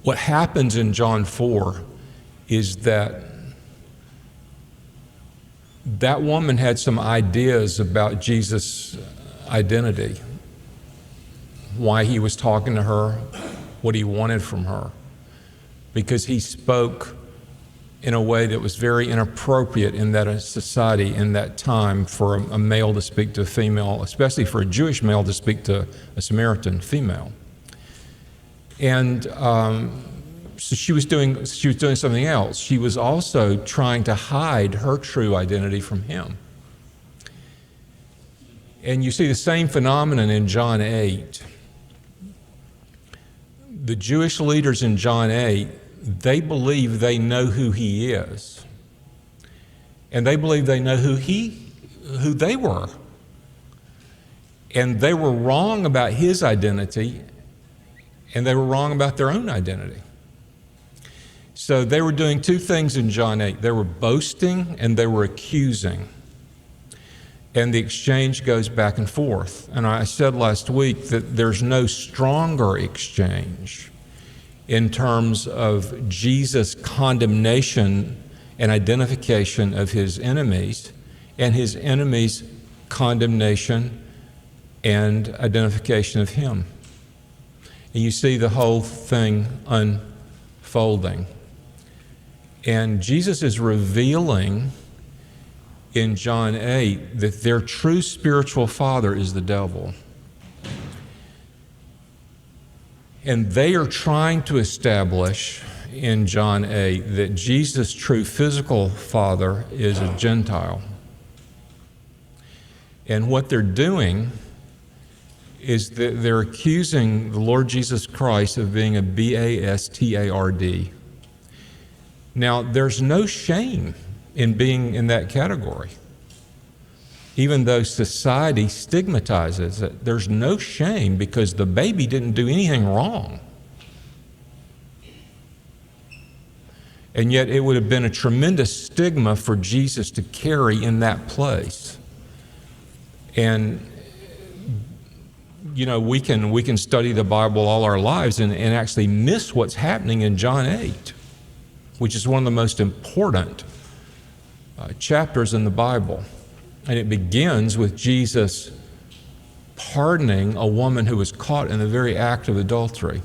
What happens in John 4 is that woman had some ideas about Jesus' identity, why he was talking to her, what he wanted from her, because he spoke in a way that was very inappropriate in that society, in that time, for a male to speak to a female, especially for a Jewish male to speak to a Samaritan female. And so she was doing something else. She was also trying to hide her true identity from him. And you see the same phenomenon in John 8. The Jewish leaders in John 8, they believe they know who he is. And they believe they know who they were. And they were wrong about his identity, and they were wrong about their own identity. So they were doing two things in John 8. They were boasting and they were accusing. And the exchange goes back and forth. And I said last week that there's no stronger exchange in terms of Jesus' condemnation and identification of his enemies, and his enemies' condemnation and identification of him. And you see the whole thing unfolding. And Jesus is revealing in John 8 that their true spiritual father is the devil. And they are trying to establish in John 8 that Jesus' true physical father is a Gentile. And what they're doing is that they're accusing the Lord Jesus Christ of being a bastard. Now, there's no shame in being in that category. Even though society stigmatizes it, there's no shame because the baby didn't do anything wrong. And yet it would have been a tremendous stigma for Jesus to carry in that place. And you know, we can study the Bible all our lives and actually miss what's happening in John 8, which is one of the most important chapters in the Bible. And it begins with Jesus pardoning a woman who was caught in the very act of adultery.